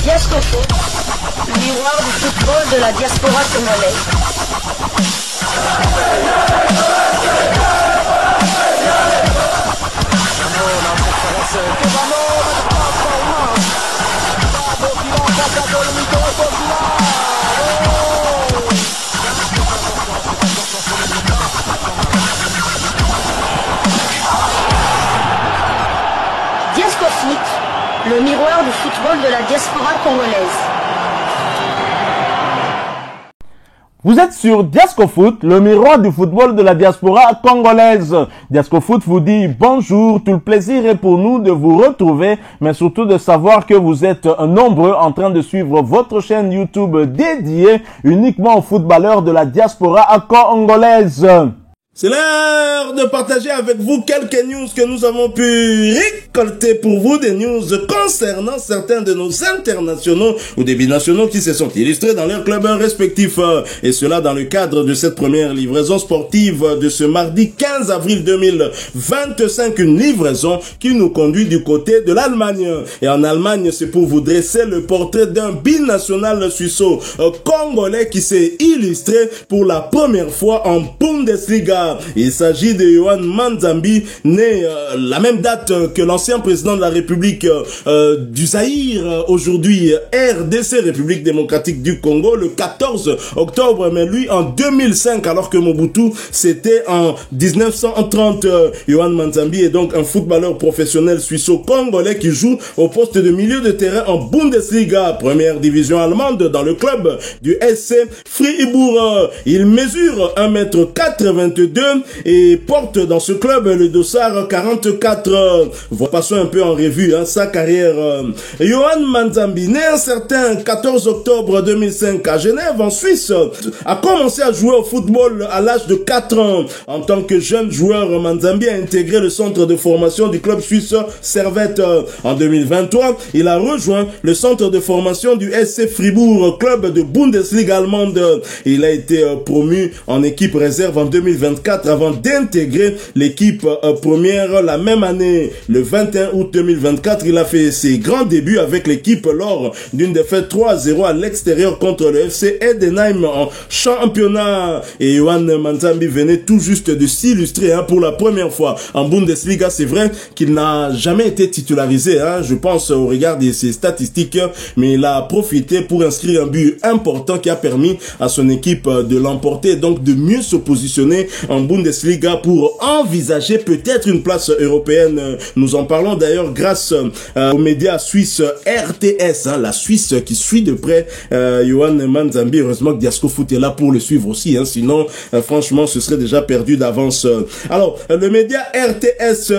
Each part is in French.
Diasco Foot, le miroir du football de la diaspora congolaise. Diasco Foot, le miroir du football de la diaspora congolaise. Vous êtes sur Diasco Foot, le miroir du football de la diaspora congolaise. Diasco Foot vous dit bonjour, tout le plaisir est pour nous de vous retrouver, mais surtout de savoir que vous êtes nombreux en train de suivre votre chaîne YouTube dédiée uniquement aux footballeurs de la diaspora congolaise. C'est l'heure de partager avec vous quelques news que nous avons pu récolter pour vous, des news concernant certains de nos internationaux ou des binationaux qui se sont illustrés dans leurs clubs respectifs. Et cela dans le cadre de cette première livraison sportive de ce mardi 15 avril 2025. Une livraison qui nous conduit du côté de l'Allemagne. Et en Allemagne, c'est pour vous dresser le portrait d'un binational suisseau-congolais qui s'est illustré pour la première fois en Bundesliga. Il s'agit de Yohan Manzambi, né la même date que l'ancien président de la République du Zaïre, aujourd'hui RDC, République démocratique du Congo, le 14 octobre, mais lui en 2005, alors que Mobutu c'était en 1930. Yohan Manzambi est donc un footballeur professionnel suisseau-congolais qui joue au poste de milieu de terrain en Bundesliga, première division allemande, dans le club du SC Fribourg. Il mesure 1m82 et porte dans ce club le dossard 44. Passons un peu en revue sa carrière. Yohan Manzambi, né un certain 14 octobre 2005 à Genève, en Suisse, a commencé à jouer au football à l'âge de 4 ans. En tant que jeune joueur, Manzambi a intégré le centre de formation du club suisse Servette. En 2023, il a rejoint le centre de formation du SC Fribourg, club de Bundesliga allemande. Il a été promu en équipe réserve en 2024 avant d'intégrer l'équipe première la même année. Le 21 août 2024, il a fait ses grands débuts avec l'équipe lors d'une défaite 3-0 à l'extérieur contre le FC Heidenheim en championnat. Et Yohan Manzambi venait tout juste de s'illustrer pour la première fois en Bundesliga. C'est vrai qu'il n'a jamais été titularisé, je pense au regard de ses statistiques, mais il a profité pour inscrire un but important qui a permis à son équipe de l'emporter, donc de mieux se positionner en Bundesliga pour envisager peut-être une place européenne. Nous en parlons d'ailleurs grâce aux médias suisses RTS, la Suisse qui suit de près Yohan Manzambi. Heureusement que Diasco Foot est là pour le suivre aussi, sinon franchement ce serait déjà perdu d'avance. Alors le média RTS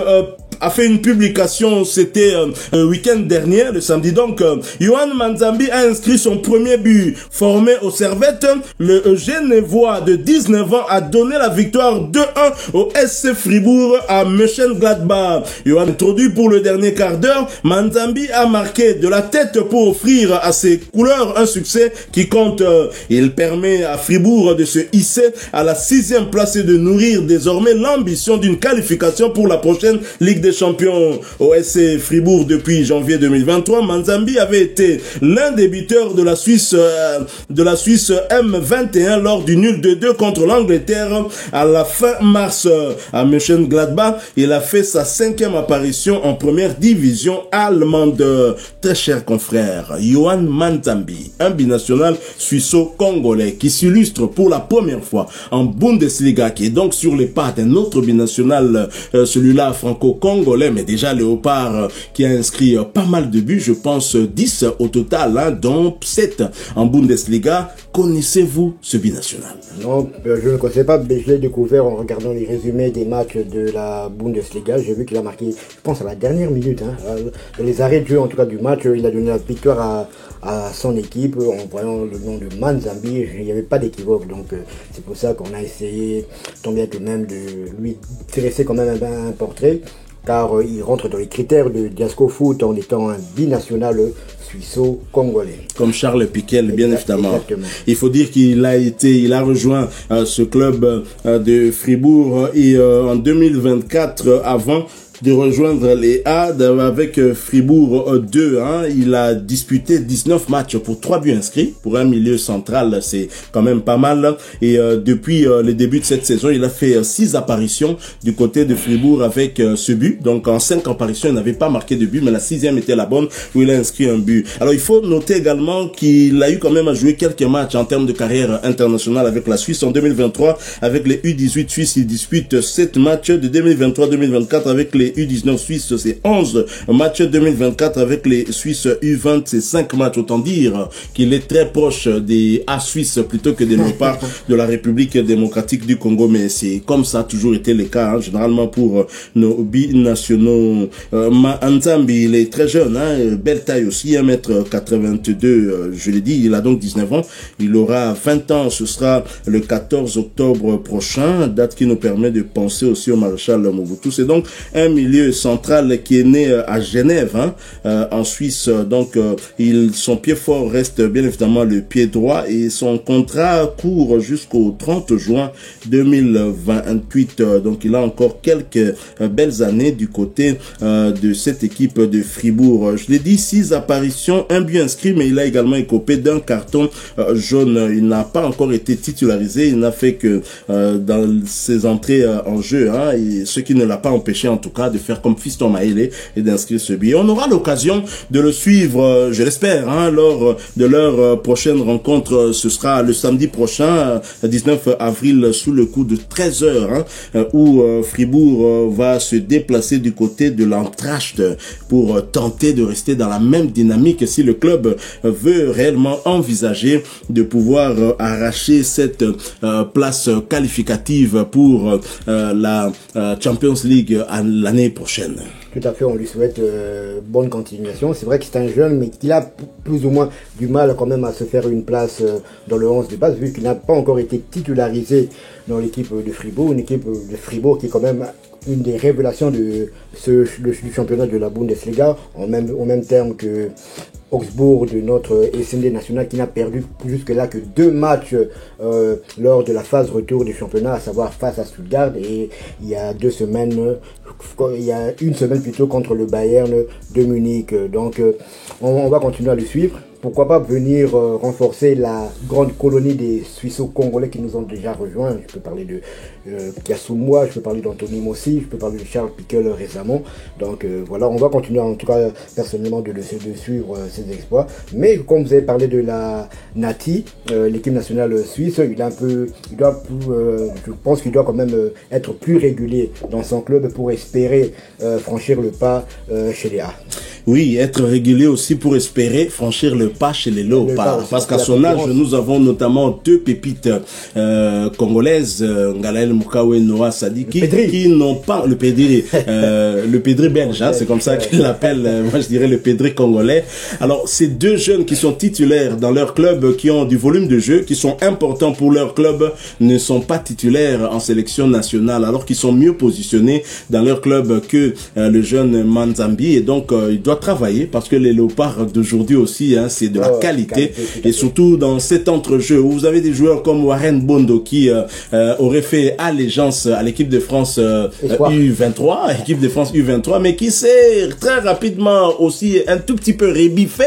a fait une publication, c'était un week-end dernier, le samedi donc. Yohan Manzambi a inscrit son premier but. Formé au Servette, le Genevois de 19 ans a donné la victoire 2-1 au SC Fribourg à Mönchengladbach. Yohan introduit pour le dernier quart d'heure, Manzambi a marqué de la tête pour offrir à ses couleurs un succès qui compte. Il permet à Fribourg de se hisser à la 6e place et de nourrir désormais l'ambition d'une qualification pour la prochaine Ligue des Champions. Au SC Fribourg depuis janvier 2023, Manzambi avait été l'un des buteurs de la Suisse M21 lors du nul 2-2 contre l'Angleterre à la fin mars. À Mönchengladbach, il a fait sa 5e apparition en première division allemande. Très cher confrère, Yohan Manzambi, un binational suisseau-congolais qui s'illustre pour la première fois en Bundesliga, qui est donc sur les pas d'un autre binational, celui-là franco-congolais, mais déjà Léopard, qui a inscrit pas mal de buts, je pense 10 au total, dont 7 en Bundesliga. Connaissez-vous ce binational? Non, je ne connaissais pas, mais je l'ai découvert en regardant les résumés des matchs de la Bundesliga. J'ai vu qu'il a marqué, je pense, à la dernière minute, dans les arrêts de jeu en tout cas du match, il a donné la victoire à son équipe en voyant le nom de Manzambi. Il n'y avait pas d'équivoque, donc c'est pour ça qu'on a essayé tant bien que même de lui dresser quand même un portrait, car il rentre dans les critères de Diasco Foot en étant un binational suisseau-congolais. Comme Charles Piquel, bien évidemment. Exactement. Il faut dire qu'il a rejoint ce club de Fribourg et en 2024, avant de rejoindre les A avec Fribourg 2. Hein. Il a disputé 19 matchs pour 3 buts inscrits. Pour un milieu central, c'est quand même pas mal. Et depuis le début de cette saison, il a fait 6 apparitions du côté de Fribourg avec ce but. Donc en 5 apparitions, il n'avait pas marqué de but, mais la 6e était la bonne où il a inscrit un but. Alors il faut noter également qu'il a eu quand même à jouer quelques matchs en termes de carrière internationale avec la Suisse en 2023. Avec les U18 suisses, il dispute 7 matchs de 2023-2024 avec les U19 suisses, c'est 11 matchs 2024 avec les Suisses U20, c'est 5 matchs. Autant dire qu'il est très proche des A suisses plutôt que des Léopards de la République démocratique du Congo. Mais c'est comme ça a toujours été le cas, hein, généralement pour nos binationaux. Nzambi, il est très jeune, hein, belle taille aussi, 1m82, je l'ai dit, il a donc 19 ans. Il aura 20 ans, ce sera le 14 octobre prochain, date qui nous permet de penser aussi au maréchal Mobutu. C'est donc un milieu central qui est né à Genève, hein, en Suisse. Donc, son pied fort reste bien évidemment le pied droit et son contrat court jusqu'au 30 juin 2028. Donc, il a encore quelques belles années du côté de cette équipe de Fribourg. Je l'ai dit, 6 apparitions, un but inscrit, mais il a également écopé d'un carton jaune. Il n'a pas encore été titularisé. Il n'a fait que dans ses entrées en jeu, hein, et ce qui ne l'a pas empêché en tout cas de faire comme Fiston Maele et d'inscrire ce but. On aura l'occasion de le suivre, je l'espère, hein, lors de leur prochaine rencontre. Ce sera le samedi prochain, 19 avril, sous le coup de 13 h, hein, où Fribourg va se déplacer du côté de l'Antracht pour tenter de rester dans la même dynamique si le club veut réellement envisager de pouvoir arracher cette place qualificative pour la Champions League l'année prochaine. Tout à fait, on lui souhaite bonne continuation. C'est vrai que c'est un jeune, mais qu'il a plus ou moins du mal quand même à se faire une place dans le 11 de base, vu qu'il n'a pas encore été titularisé dans l'équipe de Fribourg, une équipe de Fribourg qui est quand même une des révélations du championnat de la Bundesliga, au même terme que Augsbourg de notre SND national, qui n'a perdu jusque-là que 2 matchs lors de la phase retour du championnat, à savoir face à Stuttgart, et il y a une semaine plutôt contre le Bayern de Munich. Donc on va continuer à le suivre. Pourquoi pas venir renforcer la grande colonie des Suisseaux-Congolais qui nous ont déjà rejoints. Je peux parler de Kiasumwa, je peux parler d'Anthony Mossi, je peux parler de Charles Pickel récemment. Donc voilà, on va continuer en tout cas personnellement de suivre ses exploits. Mais comme vous avez parlé de la Nati, l'équipe nationale suisse, je pense qu'il doit quand même être plus régulier dans son club pour espérer franchir le pas chez les A. Oui, être régulier aussi pour espérer franchir le pas chez les Léopards. Parce qu'à son âge, nous avons notamment 2 pépites congolaises, Ngalael Mukawe et Noah Sadiki, qui n'ont pas le pédri belge, hein, c'est comme ça qu'il l'appelle, moi je dirais le pédri congolais. Alors, ces 2 jeunes qui sont titulaires dans leur club, qui ont du volume de jeu, qui sont importants pour leur club, ne sont pas titulaires en sélection nationale, alors qu'ils sont mieux positionnés dans leur club que le jeune Manzambi, et donc il doit travailler, parce que les Léopards d'aujourd'hui aussi, hein, c'est de la qualité, et surtout dans cet entrejeu où vous avez des joueurs comme Warren Bondo qui aurait fait allégeance à l'équipe de France U23, équipe de France U23, mais qui s'est très rapidement aussi un tout petit peu rébiffé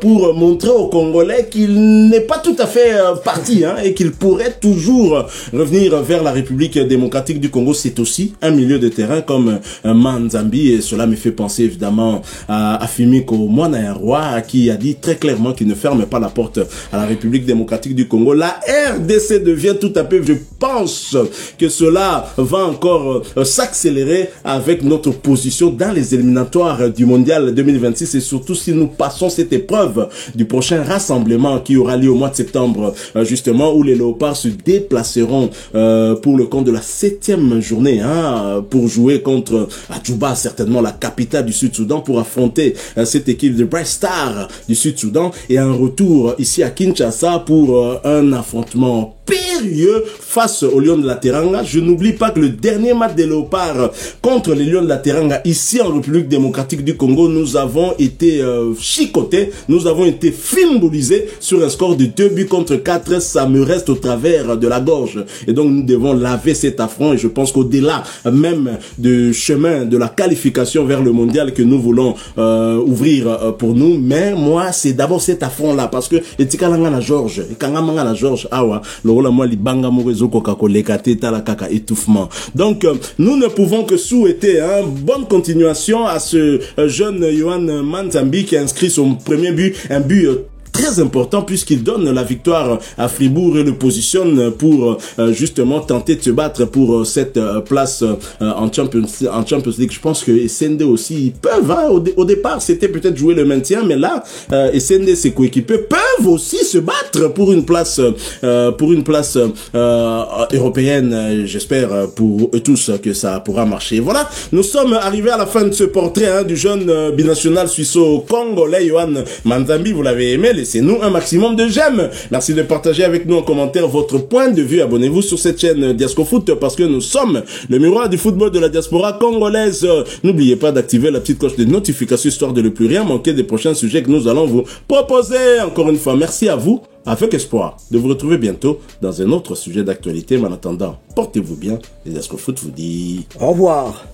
pour montrer aux Congolais qu'il n'est pas tout à fait parti, hein, et qu'il pourrait toujours revenir vers la République démocratique du Congo. C'est aussi un milieu de terrain comme Manzambi, et cela me fait penser évidemment à Afimiko Mwanayarwa, qui a dit très clairement qu'il ne ferme pas la porte à la République démocratique du Congo. La RDC devient tout à fait, je pense que cela va encore s'accélérer avec notre position dans les éliminatoires du Mondial 2026, et surtout si nous passons cette épreuve du prochain rassemblement qui aura lieu au mois de septembre, justement, où les Léopards se déplaceront pour le compte de la 7e journée, hein, pour jouer contre Adjouba, certainement la capitale du Sud-Soudan, pour affronter cette équipe de Bright Star du Sud-Soudan, et un retour ici à Kinshasa pour un affrontement périlleux face aux Lions de la Teranga. Je n'oublie pas que le dernier match des Léopards contre les Lions de la Teranga ici en République démocratique du Congo, nous avons été chicotés, nous avons été fimbolisés sur un score de 2-4. Ça me reste au travers de la gorge. Et donc nous devons laver cet affront et je pense qu'au-delà même du chemin de la qualification vers le mondial que nous voulons ouvrir pour nous, mais moi c'est d'abord cet affront-là parce que etikalanga na George, ekangama na George awa, lokola moi libanga morezo kokakoleka teta la kaka étouffement. Donc nous ne pouvons que souhaiter bonne continuation à ce jeune Yohan Manzambi qui a inscrit son premier but, un but très important puisqu'il donne la victoire à Fribourg et le positionne pour justement tenter de se battre pour cette place en Champions League. Je pense que SND aussi ils peuvent, au départ c'était peut-être jouer le maintien, mais là SND ses coéquipiers peuvent aussi se battre pour une place européenne. J'espère pour eux tous que ça pourra marcher. Voilà, nous sommes arrivés à la fin de ce portrait du jeune binational suisseau-congolais Yohan Manzambi. Vous l'avez aimé, laissez-nous un maximum de j'aime. Merci de partager avec nous en commentaire votre point de vue. Abonnez-vous sur cette chaîne Diascofoot parce que nous sommes le miroir du football de la diaspora congolaise. N'oubliez pas d'activer la petite cloche de notification histoire de ne plus rien manquer des prochains sujets que nous allons vous proposer. Encore une fois, merci à vous. Avec espoir de vous retrouver bientôt dans un autre sujet d'actualité. Mais en attendant, portez-vous bien. Et Diascofoot vous dit au revoir.